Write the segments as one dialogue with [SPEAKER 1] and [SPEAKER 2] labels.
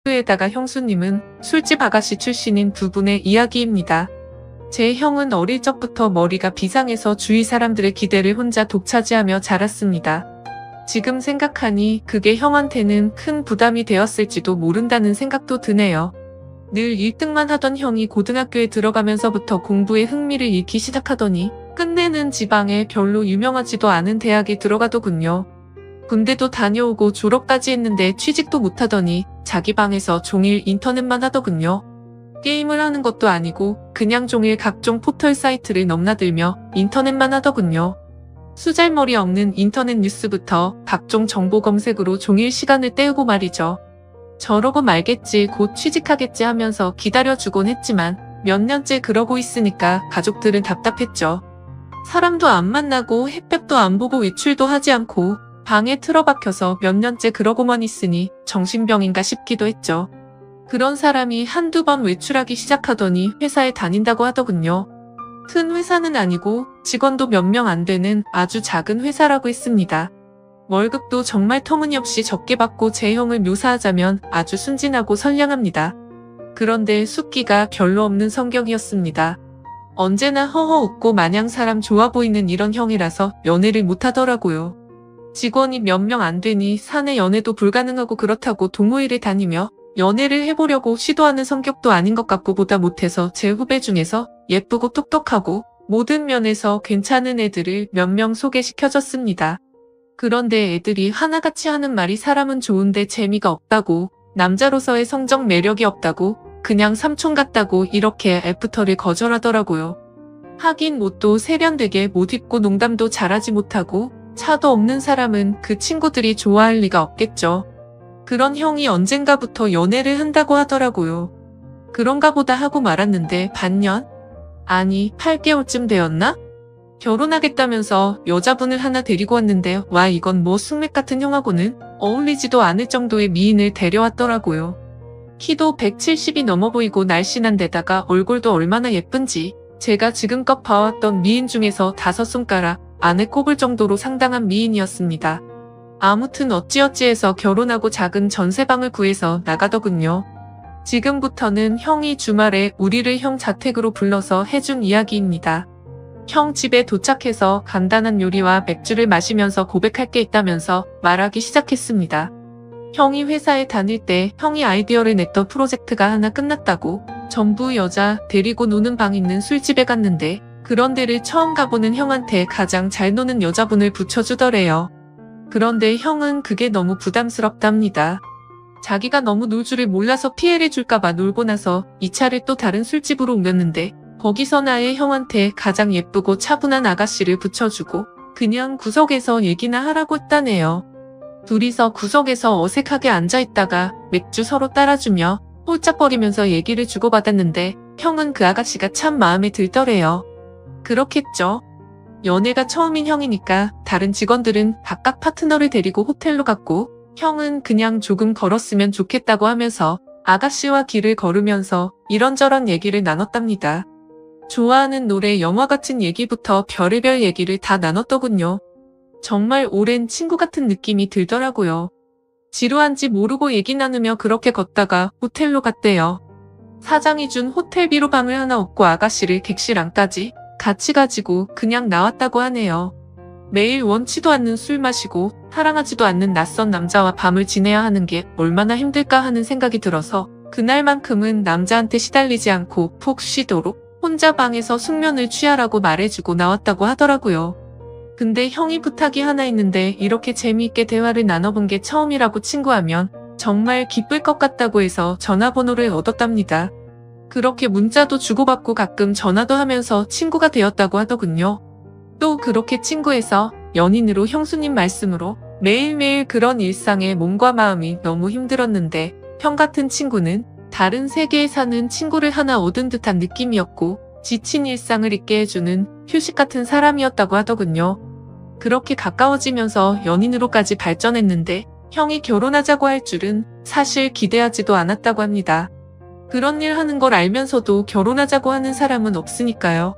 [SPEAKER 1] 에다가 형수님은 술집 아가씨 출신인 두 분의 이야기입니다. 제 형은 어릴 적부터 머리가 비상해서 주위 사람들의 기대를 혼자 독차지하며 자랐습니다. 지금 생각하니 그게 형한테는 큰 부담이 되었을지도 모른다는 생각도 드네요. 늘 1등만 하던 형이 고등학교에 들어가면서부터 공부에 흥미를 잃기 시작하더니 끝내는 지방에 별로 유명하지도 않은 대학에 들어가더군요. 군대도 다녀오고 졸업까지 했는데 취직도 못하더니 자기 방에서 종일 인터넷만 하더군요. 게임을 하는 것도 아니고 그냥 종일 각종 포털 사이트를 넘나들며 인터넷만 하더군요. 수잘머리 없는 인터넷 뉴스부터 각종 정보 검색으로 종일 시간을 때우고 말이죠. 저러고 말겠지, 곧 취직하겠지 하면서 기다려주곤 했지만 몇 년째 그러고 있으니까 가족들은 답답했죠. 사람도 안 만나고 햇볕도 안 보고 외출도 하지 않고 방에 틀어박혀서 몇 년째 그러고만 있으니 정신병인가 싶기도 했죠. 그런 사람이 한두 번 외출하기 시작하더니 회사에 다닌다고 하더군요. 큰 회사는 아니고 직원도 몇 명 안 되는 아주 작은 회사라고 했습니다. 월급도 정말 터무니없이 적게 받고 제 형을 묘사하자면 아주 순진하고 선량합니다. 그런데 숫기가 별로 없는 성격이었습니다. 언제나 허허 웃고 마냥 사람 좋아 보이는 이런 형이라서 연애를 못하더라고요. 직원이 몇 명 안 되니 사내 연애도 불가능하고 그렇다고 동호회를 다니며 연애를 해보려고 시도하는 성격도 아닌 것 같고 보다 못해서 제 후배 중에서 예쁘고 똑똑하고 모든 면에서 괜찮은 애들을 몇 명 소개시켜줬습니다. 그런데 애들이 하나같이 하는 말이 사람은 좋은데 재미가 없다고, 남자로서의 성적 매력이 없다고, 그냥 삼촌 같다고 이렇게 애프터를 거절하더라고요. 하긴 옷도 세련되게 못 입고 농담도 잘하지 못하고 차도 없는 사람은 그 친구들이 좋아할 리가 없겠죠. 그런 형이 언젠가부터 연애를 한다고 하더라고요. 그런가 보다 하고 말았는데 반년? 아니 8개월쯤 되었나? 결혼하겠다면서 여자분을 하나 데리고 왔는데 와 이건 뭐 숙맥 같은 형하고는 어울리지도 않을 정도의 미인을 데려왔더라고요. 키도 170이 넘어 보이고 날씬한 데다가 얼굴도 얼마나 예쁜지 제가 지금껏 봐왔던 미인 중에서 5손가락 안에 꼽을 정도로 상당한 미인이었습니다. 아무튼 어찌어찌해서 결혼하고 작은 전세방을 구해서 나가더군요. 지금부터는 형이 주말에 우리를 형 자택으로 불러서 해준 이야기입니다. 형 집에 도착해서 간단한 요리와 맥주를 마시면서 고백할 게 있다면서 말하기 시작했습니다. 형이 회사에 다닐 때 형이 아이디어를 냈던 프로젝트가 하나 끝났다고 전부 여자 데리고 노는 방 있는 술집에 갔는데 그런 데를 처음 가보는 형한테 가장 잘 노는 여자분을 붙여주더래요. 그런데 형은 그게 너무 부담스럽답니다. 자기가 너무 놀 줄을 몰라서 피해를 줄까봐 놀고 나서 2차를 또 다른 술집으로 옮겼는데 거기서 나의 형한테 가장 예쁘고 차분한 아가씨를 붙여주고 그냥 구석에서 얘기나 하라고 했다네요. 둘이서 구석에서 어색하게 앉아있다가 맥주 서로 따라주며 홀짝거리면서 얘기를 주고받았는데 형은 그 아가씨가 참 마음에 들더래요. 그렇겠죠. 연애가 처음인 형이니까 다른 직원들은 각각 파트너를 데리고 호텔로 갔고 형은 그냥 조금 걸었으면 좋겠다고 하면서 아가씨와 길을 걸으면서 이런저런 얘기를 나눴답니다. 좋아하는 노래, 영화 같은 얘기부터 별의별 얘기를 다 나눴더군요. 정말 오랜 친구 같은 느낌이 들더라고요. 지루한지 모르고 얘기 나누며 그렇게 걷다가 호텔로 갔대요. 사장이 준 호텔비로 방을 하나 얻고 아가씨를 객실 안까지 같이 가지고 그냥 나왔다고 하네요. 매일 원치도 않는 술 마시고 사랑하지도 않는 낯선 남자와 밤을 지내야 하는 게 얼마나 힘들까 하는 생각이 들어서 그날만큼은 남자한테 시달리지 않고 푹 쉬도록 혼자 방에서 숙면을 취하라고 말해주고 나왔다고 하더라고요. 근데 형이 부탁이 하나 있는데 이렇게 재미있게 대화를 나눠본 게 처음이라고 친구하면 정말 기쁠 것 같다고 해서 전화번호를 얻었답니다. 그렇게 문자도 주고받고 가끔 전화도 하면서 친구가 되었다고 하더군요. 또 그렇게 친구해서 연인으로 형수님 말씀으로 매일매일 그런 일상에 몸과 마음이 너무 힘들었는데 형 같은 친구는 다른 세계에 사는 친구를 하나 얻은 듯한 느낌이었고 지친 일상을 잊게 해주는 휴식 같은 사람이었다고 하더군요. 그렇게 가까워지면서 연인으로까지 발전했는데 형이 결혼하자고 할 줄은 사실 기대하지도 않았다고 합니다. 그런 일 하는 걸 알면서도 결혼하자고 하는 사람은 없으니까요.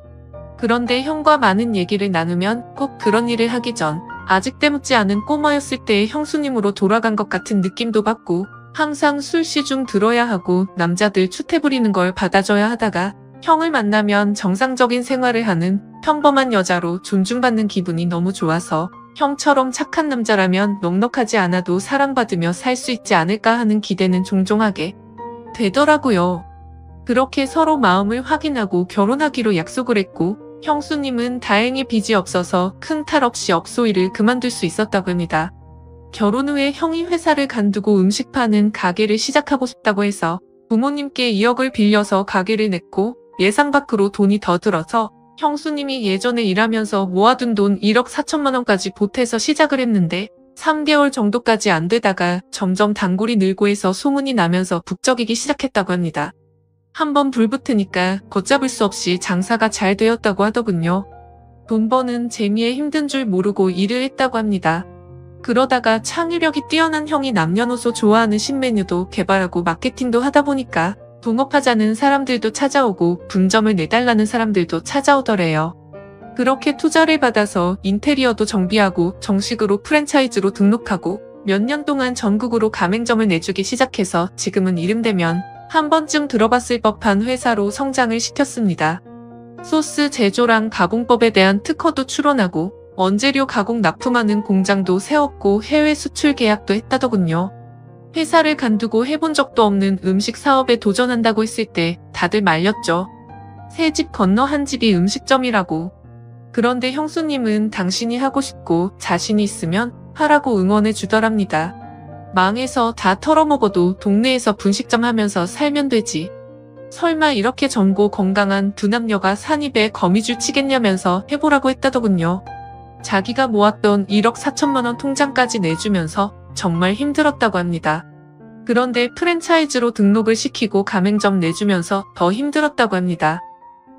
[SPEAKER 1] 그런데 형과 많은 얘기를 나누면 꼭 그런 일을 하기 전 아직 때묻지 않은 꼬마였을 때의 형수님으로 돌아간 것 같은 느낌도 받고 항상 술 시중 들어야 하고 남자들 추태 부리는 걸 받아줘야 하다가 형을 만나면 정상적인 생활을 하는 평범한 여자로 존중받는 기분이 너무 좋아서 형처럼 착한 남자라면 넉넉하지 않아도 사랑받으며 살 수 있지 않을까 하는 기대는 종종 하게 되더라고요. 그렇게 서로 마음을 확인하고 결혼하기로 약속을 했고 형수님은 다행히 빚이 없어서 큰 탈 없이 업소 일을 그만둘 수 있었다고 합니다. 결혼 후에 형이 회사를 간두고 음식 파는 가게를 시작하고 싶다고 해서 부모님께 2억을 빌려서 가게를 냈고 예상 밖으로 돈이 더 들어서 형수님이 예전에 일하면서 모아둔 돈 1억 4천만 원까지 보태서 시작을 했는데 3개월 정도까지 안 되다가 점점 단골이 늘고 해서 소문이 나면서 북적이기 시작했다고 합니다. 한번 불붙으니까 걷잡을 수 없이 장사가 잘 되었다고 하더군요. 돈 버는 재미에 힘든 줄 모르고 일을 했다고 합니다. 그러다가 창의력이 뛰어난 형이 남녀노소 좋아하는 신메뉴도 개발하고 마케팅도 하다 보니까 동업하자는 사람들도 찾아오고 분점을 내달라는 사람들도 찾아오더래요. 그렇게 투자를 받아서 인테리어도 정비하고 정식으로 프랜차이즈로 등록하고 몇 년 동안 전국으로 가맹점을 내주기 시작해서 지금은 이름되면 한 번쯤 들어봤을 법한 회사로 성장을 시켰습니다. 소스 제조랑 가공법에 대한 특허도 출원하고 원재료 가공 납품하는 공장도 세웠고 해외 수출 계약도 했다더군요. 회사를 간두고 해본 적도 없는 음식 사업에 도전한다고 했을 때 다들 말렸죠. 새 집 건너 한 집이 음식점이라고. 그런데 형수님은 당신이 하고 싶고 자신이 있으면 하라고 응원해 주더랍니다. 망해서 다 털어먹어도 동네에서 분식점 하면서 살면 되지. 설마 이렇게 젊고 건강한 두 남녀가 산입에 거미줄 치겠냐면서 해보라고 했다더군요. 자기가 모았던 1억 4천만 원 통장까지 내주면서 정말 힘들었다고 합니다. 그런데 프랜차이즈로 등록을 시키고 가맹점 내주면서 더 힘들었다고 합니다.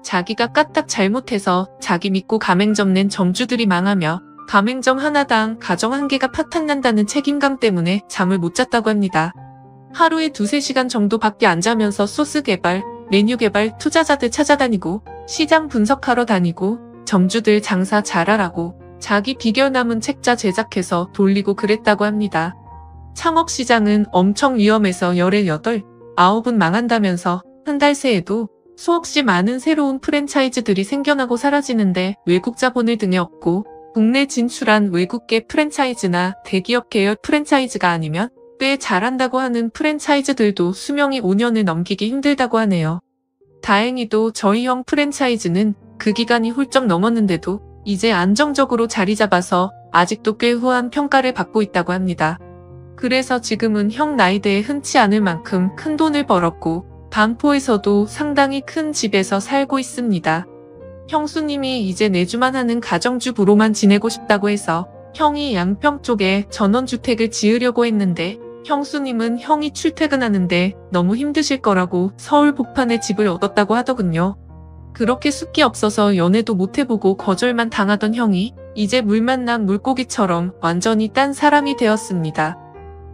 [SPEAKER 1] 자기가 까딱 잘못해서 자기 믿고 가맹점 낸 점주들이 망하며 가맹점 하나당 가정 한 개가 파탄난다는 책임감 때문에 잠을 못 잤다고 합니다. 하루에 2~3시간 정도밖에 안 자면서 소스 개발, 메뉴 개발 투자자들 찾아다니고 시장 분석하러 다니고 점주들 장사 잘하라고 자기 비결 남은 책자 제작해서 돌리고 그랬다고 합니다. 창업시장은 엄청 위험해서 18, 9은 망한다면서 한 달 새에도 수없이 많은 새로운 프랜차이즈들이 생겨나고 사라지는데 외국 자본을 등에 업고 국내 진출한 외국계 프랜차이즈나 대기업 계열 프랜차이즈가 아니면 꽤 잘한다고 하는 프랜차이즈들도 수명이 5년을 넘기기 힘들다고 하네요. 다행히도 저희 형 프랜차이즈는 그 기간이 훌쩍 넘었는데도 이제 안정적으로 자리 잡아서 아직도 꽤 후한 평가를 받고 있다고 합니다. 그래서 지금은 형 나이대에 흔치 않을 만큼 큰 돈을 벌었고 반포에서도 상당히 큰 집에서 살고 있습니다. 형수님이 이제 내주만 하는 가정주부로만 지내고 싶다고 해서 형이 양평 쪽에 전원주택을 지으려고 했는데 형수님은 형이 출퇴근하는데 너무 힘드실 거라고 서울 복판에 집을 얻었다고 하더군요. 그렇게 숫기 없어서 연애도 못해보고 거절만 당하던 형이 이제 물 만난 물고기처럼 완전히 딴 사람이 되었습니다.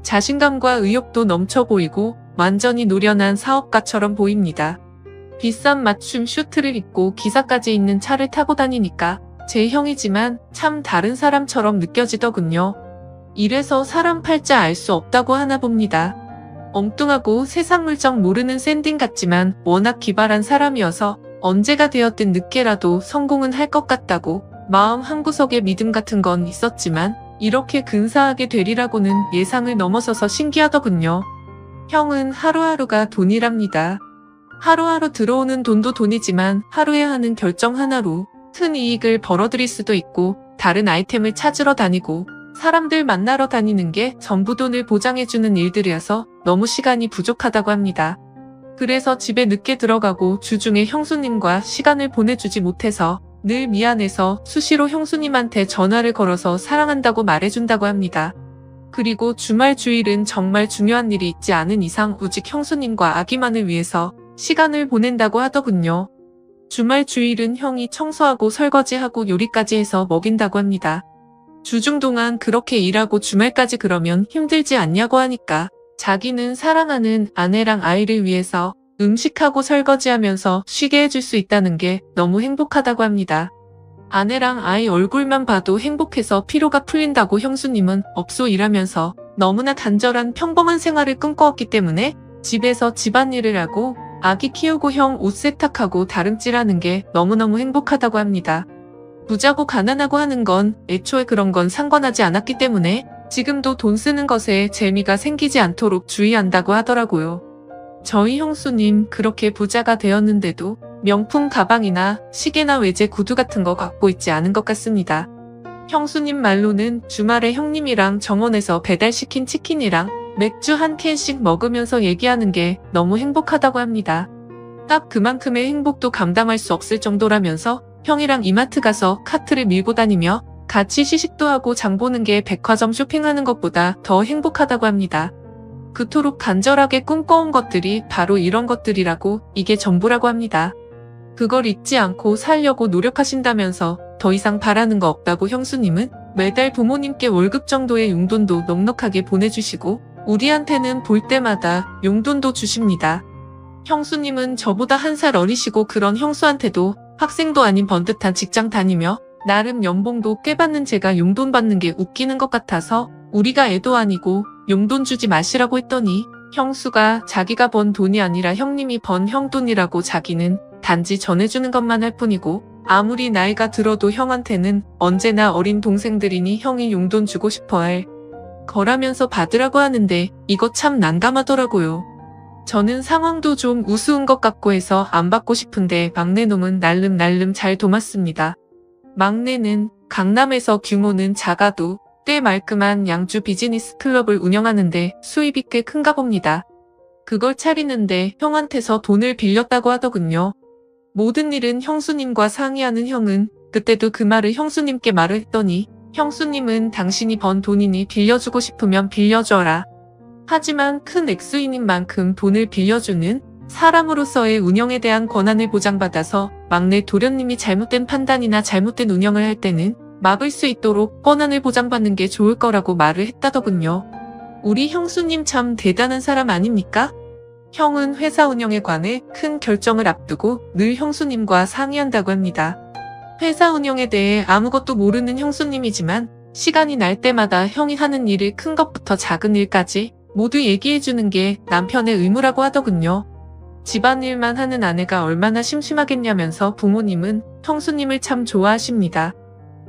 [SPEAKER 1] 자신감과 의욕도 넘쳐 보이고 완전히 노련한 사업가처럼 보입니다. 비싼 맞춤 슈트를 입고 기사까지 있는 차를 타고 다니니까 제 형이지만 참 다른 사람처럼 느껴지더군요. 이래서 사람 팔자 알 수 없다고 하나 봅니다. 엉뚱하고 세상 물정 모르는 샌딩 같지만 워낙 기발한 사람이어서 언제가 되었든 늦게라도 성공은 할 것 같다고 마음 한구석에 믿음 같은 건 있었지만 이렇게 근사하게 되리라고는 예상을 넘어서서 신기하더군요. 형은 하루하루가 돈이랍니다. 하루하루 들어오는 돈도 돈이지만 하루에 하는 결정 하나로 큰 이익을 벌어들일 수도 있고 다른 아이템을 찾으러 다니고 사람들 만나러 다니는 게 전부 돈을 보장해주는 일들이어서 너무 시간이 부족하다고 합니다. 그래서 집에 늦게 들어가고 주중에 형수님과 시간을 보내주지 못해서 늘 미안해서 수시로 형수님한테 전화를 걸어서 사랑한다고 말해준다고 합니다. 그리고 주말 주일은 정말 중요한 일이 있지 않은 이상 오직 형수님과 아기만을 위해서 시간을 보낸다고 하더군요. 주말 주일은 형이 청소하고 설거지하고 요리까지 해서 먹인다고 합니다. 주중 동안 그렇게 일하고 주말까지 그러면 힘들지 않냐고 하니까 자기는 사랑하는 아내랑 아이를 위해서 음식하고 설거지하면서 쉬게 해줄 수 있다는 게 너무 행복하다고 합니다. 아내랑 아이 얼굴만 봐도 행복해서 피로가 풀린다고 형수님은 업소 일하면서 너무나 단절한 평범한 생활을 꿈꿔왔기 때문에 집에서 집안일을 하고 아기 키우고 형 옷 세탁하고 다림질하는 게 너무너무 행복하다고 합니다. 부자고 가난하고 하는 건 애초에 그런 건 상관하지 않았기 때문에 지금도 돈 쓰는 것에 재미가 생기지 않도록 주의한다고 하더라고요. 저희 형수님 그렇게 부자가 되었는데도 명품 가방이나 시계나 외제 구두 같은 거 갖고 있지 않은 것 같습니다. 형수님 말로는 주말에 형님이랑 정원에서 배달시킨 치킨이랑 맥주 한 캔씩 먹으면서 얘기하는 게 너무 행복하다고 합니다. 딱 그만큼의 행복도 감당할 수 없을 정도라면서 형이랑 이마트 가서 카트를 밀고 다니며 같이 시식도 하고 장 보는 게 백화점 쇼핑하는 것보다 더 행복하다고 합니다. 그토록 간절하게 꿈꿔온 것들이 바로 이런 것들이라고 이게 전부라고 합니다. 그걸 잊지 않고 살려고 노력하신다면서 더 이상 바라는 거 없다고 형수님은 매달 부모님께 월급 정도의 용돈도 넉넉하게 보내주시고 우리한테는 볼 때마다 용돈도 주십니다. 형수님은 저보다 1살 어리시고 그런 형수한테도 학생도 아닌 번듯한 직장 다니며 나름 연봉도 꽤 받는 제가 용돈 받는 게 웃기는 것 같아서 우리가 애도 아니고 용돈 주지 마시라고 했더니 형수가 자기가 번 돈이 아니라 형님이 번 형돈이라고 자기는 단지 전해주는 것만 할 뿐이고 아무리 나이가 들어도 형한테는 언제나 어린 동생들이니 형이 용돈 주고 싶어 할 거라면서 받으라고 하는데 이거 참 난감하더라고요. 저는 상황도 좀 우스운 것 같고 해서 안 받고 싶은데 막내놈은 날름 잘 도맡습니다. 막내는 강남에서 규모는 작아도 꽤 말끔한 양주 비즈니스 클럽을 운영하는데 수입이 꽤 큰가 봅니다. 그걸 차리는데 형한테서 돈을 빌렸다고 하더군요. 모든 일은 형수님과 상의하는 형은 그때도 그 말을 형수님께 말을 했더니 형수님은 당신이 번 돈이니 빌려주고 싶으면 빌려줘라. 하지만 큰 액수인인 만큼 돈을 빌려주는 사람으로서의 운영에 대한 권한을 보장받아서 막내 도련님이 잘못된 판단이나 잘못된 운영을 할 때는 막을 수 있도록 권한을 보장받는 게 좋을 거라고 말을 했다더군요. 우리 형수님 참 대단한 사람 아닙니까? 형은 회사 운영에 관해 큰 결정을 앞두고 늘 형수님과 상의한다고 합니다. 회사 운영에 대해 아무것도 모르는 형수님이지만 시간이 날 때마다 형이 하는 일을 큰 것부터 작은 일까지 모두 얘기해주는 게 남편의 의무라고 하더군요. 집안일만 하는 아내가 얼마나 심심하겠냐면서 부모님은 형수님을 참 좋아하십니다.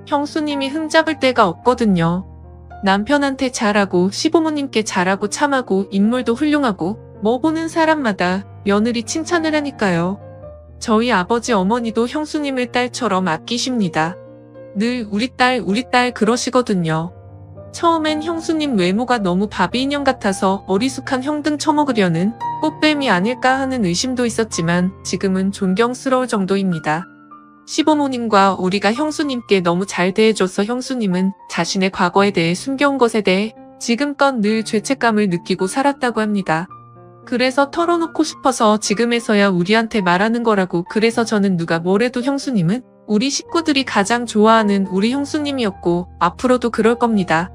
[SPEAKER 1] 형수님이 흠잡을 데가 없거든요. 남편한테 잘하고 시부모님께 잘하고 참하고 인물도 훌륭하고 뭐 보는 사람마다 며느리 칭찬을 하니까요. 저희 아버지 어머니도 형수님을 딸처럼 아끼십니다. 늘 우리 딸 그러시거든요. 처음엔 형수님 외모가 너무 바비 인형 같아서 어리숙한 형 등 처먹으려는 꽃뱀이 아닐까 하는 의심도 있었지만 지금은 존경스러울 정도입니다. 시부모님과 우리가 형수님께 너무 잘 대해줘서 형수님은 자신의 과거에 대해 숨겨온 것에 대해 지금껏 늘 죄책감을 느끼고 살았다고 합니다. 그래서 털어놓고 싶어서 지금에서야 우리한테 말하는 거라고. 그래서 저는 누가 뭐래도 형수님은 우리 식구들이 가장 좋아하는 우리 형수님이었고 앞으로도 그럴 겁니다.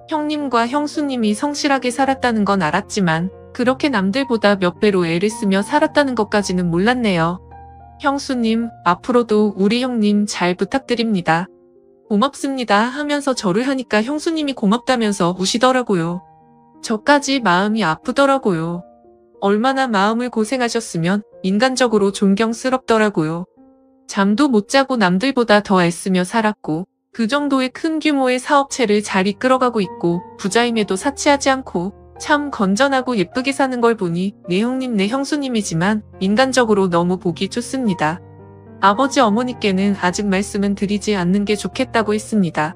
[SPEAKER 1] 형님과 형수님이 성실하게 살았다는 건 알았지만 그렇게 남들보다 몇 배로 애를 쓰며 살았다는 것까지는 몰랐네요. 형수님, 앞으로도 우리 형님 잘 부탁드립니다. 고맙습니다 하면서 절을 하니까 형수님이 고맙다면서 우시더라고요. 저까지 마음이 아프더라고요. 얼마나 마음을 고생하셨으면 인간적으로 존경스럽더라고요. 잠도 못 자고 남들보다 더 애쓰며 살았고 그 정도의 큰 규모의 사업체를 잘 이끌어가고 있고 부자임에도 사치하지 않고 참 건전하고 예쁘게 사는 걸 보니 내 형님 내 형수님이지만 인간적으로 너무 보기 좋습니다. 아버지 어머니께는 아직 말씀은 드리지 않는 게 좋겠다고 했습니다.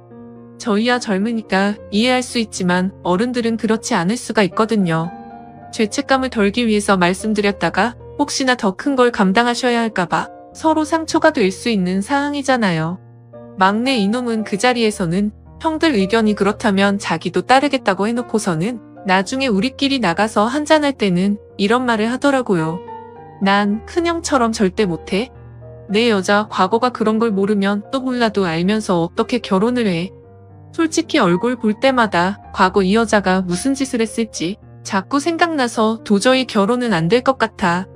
[SPEAKER 1] 저희야 젊으니까 이해할 수 있지만 어른들은 그렇지 않을 수가 있거든요. 죄책감을 덜기 위해서 말씀드렸다가 혹시나 더 큰 걸 감당하셔야 할까봐 서로 상처가 될 수 있는 상황이잖아요. 막내 이놈은 그 자리에서는 형들 의견이 그렇다면 자기도 따르겠다고 해놓고서는 나중에 우리끼리 나가서 한잔할 때는 이런 말을 하더라고요. 난 큰형처럼 절대 못해. 내 여자 과거가 그런 걸 모르면 또 몰라도 알면서 어떻게 결혼을 해. 솔직히 얼굴 볼 때마다 과거 이 여자가 무슨 짓을 했을지 자꾸 생각나서 도저히 결혼은 안 될 것 같아.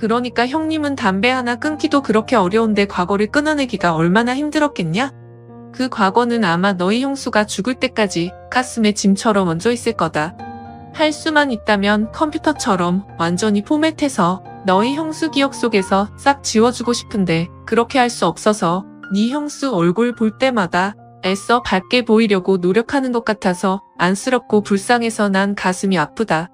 [SPEAKER 1] 그러니까 형님은 담배 하나 끊기도 그렇게 어려운데 과거를 끊어내기가 얼마나 힘들었겠냐? 그 과거는 아마 너희 형수가 죽을 때까지 가슴에 짐처럼 얹어 있을 거다. 할 수만 있다면 컴퓨터처럼 완전히 포맷해서 너희 형수 기억 속에서 싹 지워주고 싶은데 그렇게 할 수 없어서 네 형수 얼굴 볼 때마다 애써 밝게 보이려고 노력하는 것 같아서 안쓰럽고 불쌍해서 난 가슴이 아프다.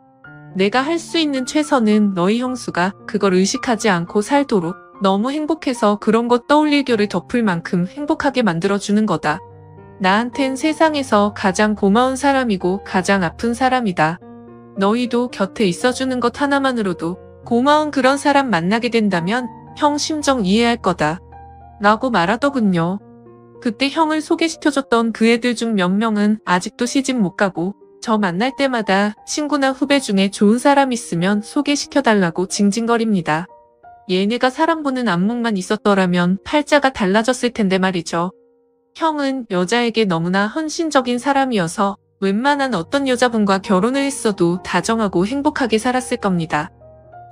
[SPEAKER 1] 내가 할 수 있는 최선은 너희 형수가 그걸 의식하지 않고 살도록 너무 행복해서 그런 것 떠올릴 겨를 덮을 만큼 행복하게 만들어주는 거다. 나한텐 세상에서 가장 고마운 사람이고 가장 아픈 사람이다. 너희도 곁에 있어주는 것 하나만으로도 고마운 그런 사람 만나게 된다면 형 심정 이해할 거다. 라고 말하더군요. 그때 형을 소개시켜줬던 그 애들 중 몇 명은 아직도 시집 못 가고 저 만날 때마다 친구나 후배 중에 좋은 사람 있으면 소개시켜달라고 징징거립니다. 얘네가 사람 보는 안목만 있었더라면 팔자가 달라졌을 텐데 말이죠. 형은 여자에게 너무나 헌신적인 사람이어서 웬만한 어떤 여자분과 결혼을 했어도 다정하고 행복하게 살았을 겁니다.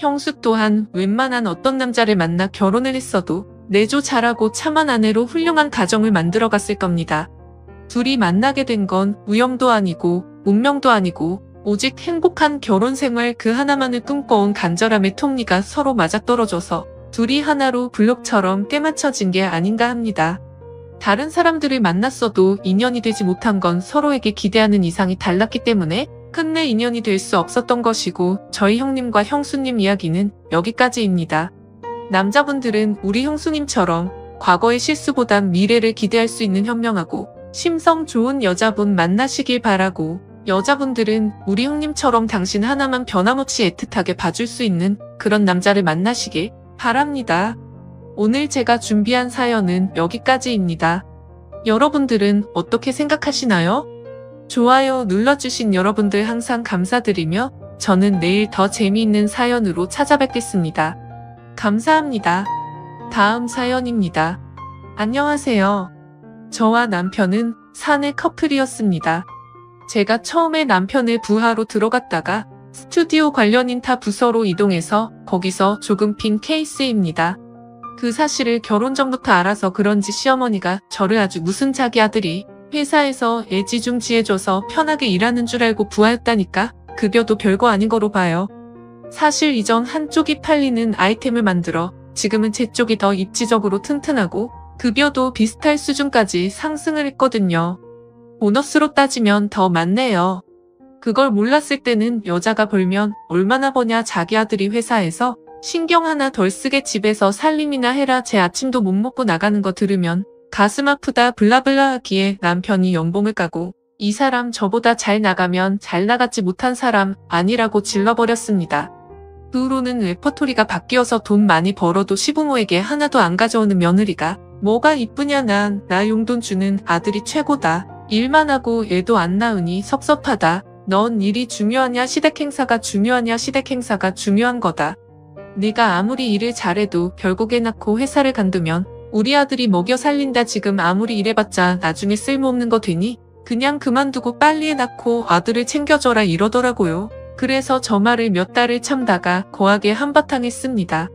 [SPEAKER 1] 형수 또한 웬만한 어떤 남자를 만나 결혼을 했어도 내조 잘하고 참한 아내로 훌륭한 가정을 만들어갔을 겁니다. 둘이 만나게 된 건 우연도 아니고 운명도 아니고 오직 행복한 결혼 생활 그 하나만을 꿈꿔온 간절함의 톱니가 서로 맞아떨어져서 둘이 하나로 블록처럼 깨맞춰진 게 아닌가 합니다. 다른 사람들을 만났어도 인연이 되지 못한 건 서로에게 기대하는 이상이 달랐기 때문에 끝내 인연이 될 수 없었던 것이고 저희 형님과 형수님 이야기는 여기까지입니다. 남자분들은 우리 형수님처럼 과거의 실수보단 미래를 기대할 수 있는 현명하고 심성 좋은 여자분 만나시길 바라고 여자분들은 우리 형님처럼 당신 하나만 변함없이 애틋하게 봐줄 수 있는 그런 남자를 만나시길 바랍니다. 오늘 제가 준비한 사연은 여기까지입니다. 여러분들은 어떻게 생각하시나요? 좋아요 눌러주신 여러분들 항상 감사드리며 저는 내일 더 재미있는 사연으로 찾아뵙겠습니다. 감사합니다. 다음 사연입니다. 안녕하세요. 저와 남편은 사내 커플이었습니다. 제가 처음에 남편의 부하로 들어갔다가 스튜디오 관련인 타 부서로 이동해서 거기서 조금 빈 케이스입니다. 그 사실을 결혼 전부터 알아서 그런지 시어머니가 저를 아주 무슨 자기 아들이 회사에서 애지중지해줘서 편하게 일하는 줄 알고 부하였다니까 급여도 별거 아닌 거로 봐요. 사실 이전 한쪽이 팔리는 아이템을 만들어 지금은 제 쪽이 더 입지적으로 튼튼하고 급여도 비슷할 수준까지 상승을 했거든요. 보너스로 따지면 더 많네요. 그걸 몰랐을 때는 여자가 벌면 얼마나 버냐 자기 아들이 회사에서 신경 하나 덜 쓰게 집에서 살림이나 해라 제 아침도 못 먹고 나가는 거 들으면 가슴 아프다 블라블라 하기에 남편이 연봉을 까고 이 사람 저보다 잘 나가면 잘 나가지 못한 사람 아니라고 질러버렸습니다. 그 후로는 레퍼토리가 바뀌어서 돈 많이 벌어도 시부모에게 하나도 안 가져오는 며느리가 뭐가 이쁘냐 나 용돈 주는 아들이 최고다. 일만 하고 애도 안 낳으니 섭섭하다. 넌 일이 중요하냐 시댁 행사가 중요하냐 시댁 행사가 중요한 거다. 네가 아무리 일을 잘해도 결국에 낳고 회사를 간두면 우리 아들이 먹여 살린다 지금 아무리 일해봤자 나중에 쓸모없는 거 되니 그냥 그만두고 빨리 애 낳고 아들을 챙겨줘라 이러더라고요. 그래서 저 말을 몇 달을 참다가 거하게 한바탕 했습니다.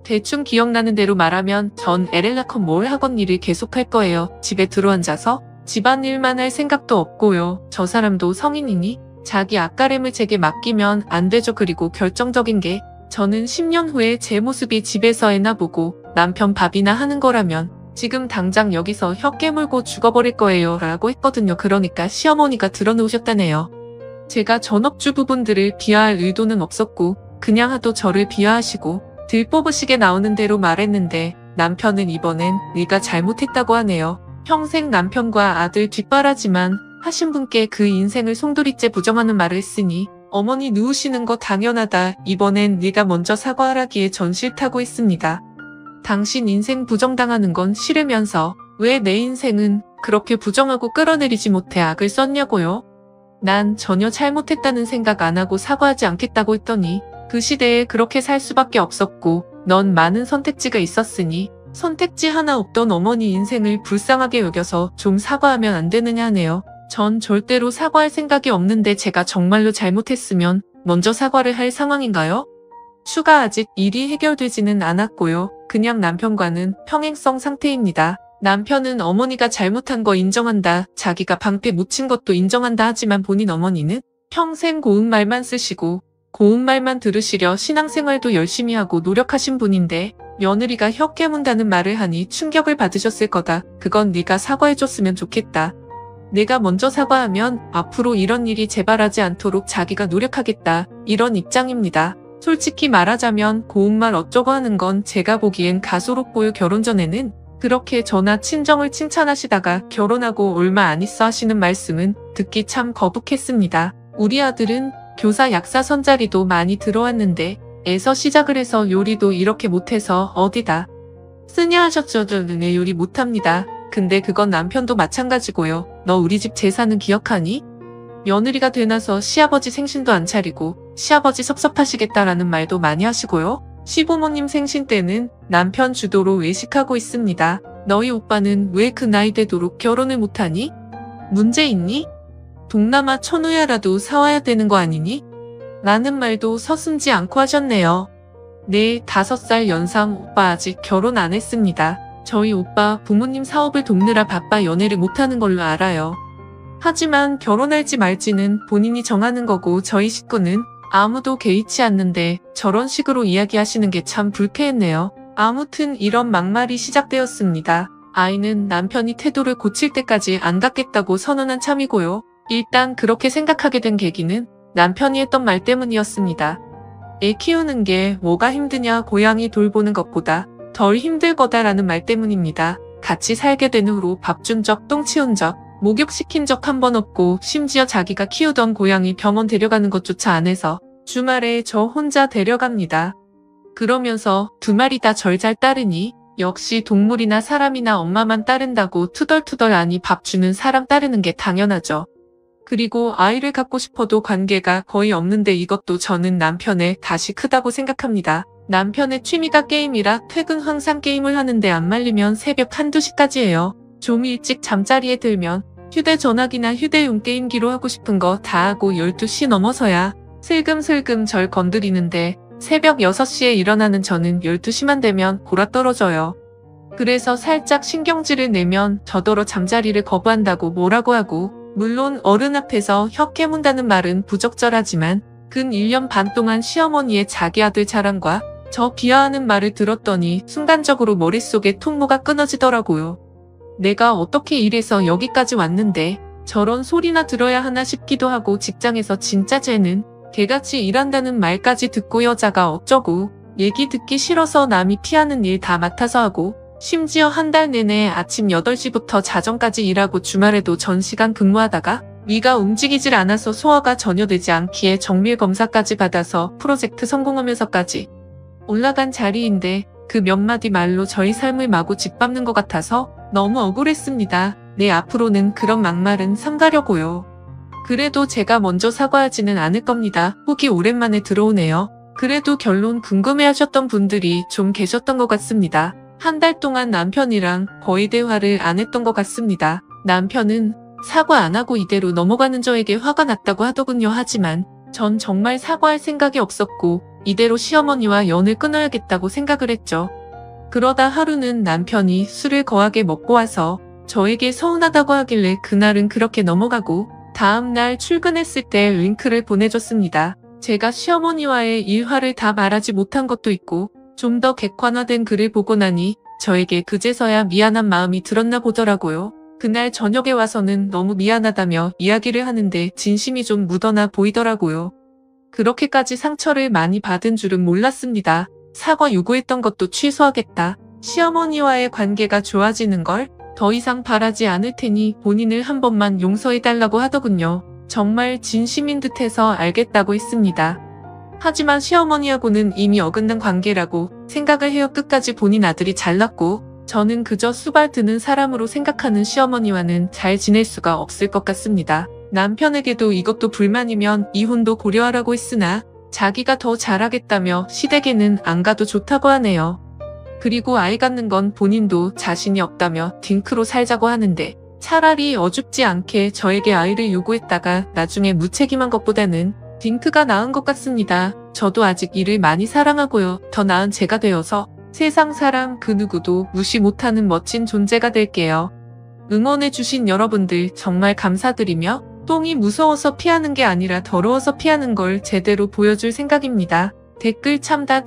[SPEAKER 1] 대충 기억나는 대로 말하면 전 애를 낳고 뭘 하건 일을 계속할 거예요. 집에 들어앉아서 집안일만 할 생각도 없고요. 저 사람도 성인이니 자기 앞가림을 제게 맡기면 안 되죠. 그리고 결정적인 게 저는 10년 후에 제 모습이 집에서 애나 보고 남편 밥이나 하는 거라면 지금 당장 여기서 혀 깨물고 죽어버릴 거예요 라고 했거든요. 그러니까 시어머니가 들어놓으셨다네요. 제가 전업주부분들을 비하할 의도는 없었고 그냥 하도 저를 비하하시고 들뽑으시게 나오는 대로 말했는데 남편은 이번엔 네가 잘못했다고 하네요. 평생 남편과 아들 뒷바라지만 하신 분께 그 인생을 송두리째 부정하는 말을 했으니 어머니 누우시는 거 당연하다. 이번엔 네가 먼저 사과하라기에 전 싫다고 했습니다. 당신 인생 부정당하는 건 싫으면서 왜 내 인생은 그렇게 부정하고 끌어내리지 못해 악을 썼냐고요? 난 전혀 잘못했다는 생각 안 하고 사과하지 않겠다고 했더니 그 시대에 그렇게 살 수밖에 없었고 넌 많은 선택지가 있었으니 선택지 하나 없던 어머니 인생을 불쌍하게 여겨서 좀 사과하면 안 되느냐 하네요. 전 절대로 사과할 생각이 없는데 제가 정말로 잘못했으면 먼저 사과를 할 상황인가요? 추가 아직 일이 해결되지는 않았고요. 그냥 남편과는 평행성 상태입니다. 남편은 어머니가 잘못한 거 인정한다, 자기가 방패 묻힌 것도 인정한다 하지만 본인 어머니는 평생 고운 말만 쓰시고 고운 말만 들으시려 신앙생활도 열심히 하고 노력하신 분인데 며느리가 혀 깨문다는 말을 하니 충격을 받으셨을 거다. 그건 네가 사과해줬으면 좋겠다. 내가 먼저 사과하면 앞으로 이런 일이 재발하지 않도록 자기가 노력하겠다. 이런 입장입니다. 솔직히 말하자면 고운말 어쩌고 하는 건 제가 보기엔 가소롭고요. 결혼 전에는 그렇게 저나 친정을 칭찬하시다가 결혼하고 얼마 안 있어 하시는 말씀은 듣기 참 거북했습니다. 우리 아들은 교사 약사 선자리도 많이 들어왔는데 에서 시작을 해서 요리도 이렇게 못해서 어디다 쓰냐 하셨죠. 저는 요리 못합니다. 근데 그건 남편도 마찬가지고요. 너 우리 집 제사는 기억하니? 며느리가 되나서 시아버지 생신도 안 차리고 시아버지 섭섭하시겠다라는 말도 많이 하시고요. 시부모님 생신 때는 남편 주도로 외식하고 있습니다. 너희 오빠는 왜 그 나이 되도록 결혼을 못하니? 문제 있니? 동남아 천우야라도 사와야 되는 거 아니니? 라는 말도 서슴지 않고 하셨네요. 네, 5살 연상 오빠 아직 결혼 안 했습니다. 저희 오빠 부모님 사업을 돕느라 바빠 연애를 못하는 걸로 알아요. 하지만 결혼할지 말지는 본인이 정하는 거고 저희 식구는 아무도 개의치 않는데 저런 식으로 이야기하시는 게 참 불쾌했네요. 아무튼 이런 막말이 시작되었습니다. 아이는 남편이 태도를 고칠 때까지 안 갖겠다고 선언한 참이고요. 일단 그렇게 생각하게 된 계기는 남편이 했던 말 때문이었습니다. 애 키우는 게 뭐가 힘드냐, 고양이 돌보는 것보다 덜 힘들 거다라는 말 때문입니다. 같이 살게 된 후로 밥 준 적, 똥 치운 적, 목욕시킨 적 한 번 없고 심지어 자기가 키우던 고양이 병원 데려가는 것조차 안 해서 주말에 저 혼자 데려갑니다. 그러면서 2마리 다 절 잘 따르니 역시 동물이나 사람이나 엄마만 따른다고 투덜투덜 밥 주는 사람 따르는 게 당연하죠. 그리고 아이를 갖고 싶어도 관계가 거의 없는데 이것도 저는 남편의 탓이 크다고 생각합니다. 남편의 취미가 게임이라 퇴근 항상 게임을 하는데 안 말리면 새벽 1, 2시까지 해요. 좀 일찍 잠자리에 들면 휴대전화기나 휴대용 게임기로 하고 싶은 거 다 하고 12시 넘어서야 슬금슬금 절 건드리는데 새벽 6시에 일어나는 저는 12시만 되면 골아떨어져요. 그래서 살짝 신경질을 내면 저더러 잠자리를 거부한다고 뭐라고 하고, 물론 어른 앞에서 혀 깨문다는 말은 부적절하지만 근 1년 반 동안 시어머니의 자기 아들 자랑과 저 비하하는 말을 들었더니 순간적으로 머릿속에 통로가 끊어지더라고요. 내가 어떻게 이래서 여기까지 왔는데 저런 소리나 들어야 하나 싶기도 하고, 직장에서 진짜 쟤는 개같이 일한다는 말까지 듣고 여자가 어쩌고 얘기 듣기 싫어서 남이 피하는 일 다 맡아서 하고, 심지어 한 달 내내 아침 8시부터 자정까지 일하고 주말에도 전시간 근무하다가 위가 움직이질 않아서 소화가 전혀 되지 않기에 정밀 검사까지 받아서 프로젝트 성공하면서까지 올라간 자리인데 그 몇 마디 말로 저희 삶을 마구 짓밟는 것 같아서 너무 억울했습니다. 네, 앞으로는 그런 막말은 삼가려고요. 그래도 제가 먼저 사과하지는 않을 겁니다. 후기 오랜만에 들어오네요. 그래도 결론 궁금해하셨던 분들이 좀 계셨던 것 같습니다. 한 달 동안 남편이랑 거의 대화를 안 했던 것 같습니다. 남편은 사과 안 하고 이대로 넘어가는 저에게 화가 났다고 하더군요. 하지만 전 정말 사과할 생각이 없었고 이대로 시어머니와 연을 끊어야겠다고 생각을 했죠. 그러다 하루는 남편이 술을 거하게 먹고 와서 저에게 서운하다고 하길래 그날은 그렇게 넘어가고, 다음날 출근했을 때 링크를 보내줬습니다. 제가 시어머니와의 일화를 다 말하지 못한 것도 있고 좀 더 객관화된 글을 보고 나니 저에게 그제서야 미안한 마음이 들었나 보더라고요. 그날 저녁에 와서는 너무 미안하다며 이야기를 하는데 진심이 좀 묻어나 보이더라고요. 그렇게까지 상처를 많이 받은 줄은 몰랐습니다. 사과 요구했던 것도 취소하겠다. 시어머니와의 관계가 좋아지는 걸 더 이상 바라지 않을 테니 본인을 한 번만 용서해달라고 하더군요. 정말 진심인 듯해서 알겠다고 했습니다. 하지만 시어머니하고는 이미 어긋난 관계라고 생각을 해요. 끝까지 본인 아들이 잘났고 저는 그저 수발 드는 사람으로 생각하는 시어머니와는 잘 지낼 수가 없을 것 같습니다. 남편에게도 이것도 불만이면 이혼도 고려하라고 했으나 자기가 더 잘하겠다며 시댁에는 안 가도 좋다고 하네요. 그리고 아이 갖는 건 본인도 자신이 없다며 딩크로 살자고 하는데 차라리 어줍지 않게 저에게 아이를 요구했다가 나중에 무책임한 것보다는 딩크가 나은 것 같습니다. 저도 아직 일을 많이 사랑하고요. 더 나은 제가 되어서 세상 사람 그 누구도 무시 못하는 멋진 존재가 될게요. 응원해주신 여러분들 정말 감사드리며 똥이 무서워서 피하는 게 아니라 더러워서 피하는 걸 제대로 보여줄 생각입니다. 댓글 참다.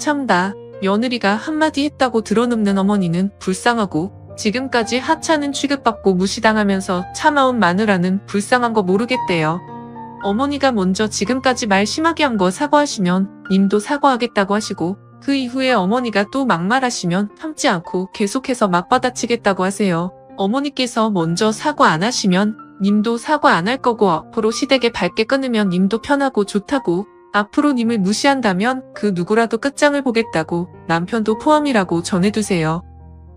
[SPEAKER 1] 며느리가 한마디 했다고 드러눕는 어머니는 불쌍하고 지금까지 하찮은 취급받고 무시당하면서 참아온 마누라는 불쌍한 거 모르겠대요. 어머니가 먼저 지금까지 말 심하게 한 거 사과하시면 님도 사과하겠다고 하시고 그 이후에 어머니가 또 막말하시면 참지 않고 계속해서 맞받아치겠다고 하세요. 어머니께서 먼저 사과 안 하시면 님도 사과 안 할 거고 앞으로 시댁에 밝게 끊으면 님도 편하고 좋다고 앞으로 님을 무시한다면 그 누구라도 끝장을 보겠다고 남편도 포함이라고 전해두세요.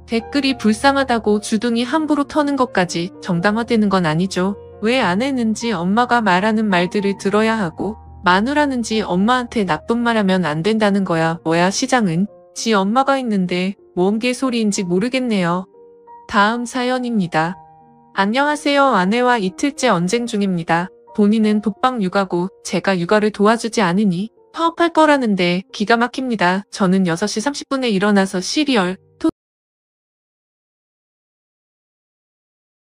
[SPEAKER 1] 댓글이 불쌍하다고 주둥이 함부로 터는 것까지 정당화되는 건 아니죠. 왜 안 했는지 엄마가 말하는 말들을 들어야 하고 마누라는지 엄마한테 나쁜 말하면 안 된다는 거야. 뭐야 시장은 지 엄마가 있는데 뭔 개소리인지 모르겠네요. 다음 사연입니다. 안녕하세요. 아내와 이틀째 언쟁 중입니다. 본인은 독박 육아고 제가 육아를 도와주지 않으니 파업할 거라는데 기가 막힙니다. 저는 6시 30분에 일어나서 시리얼,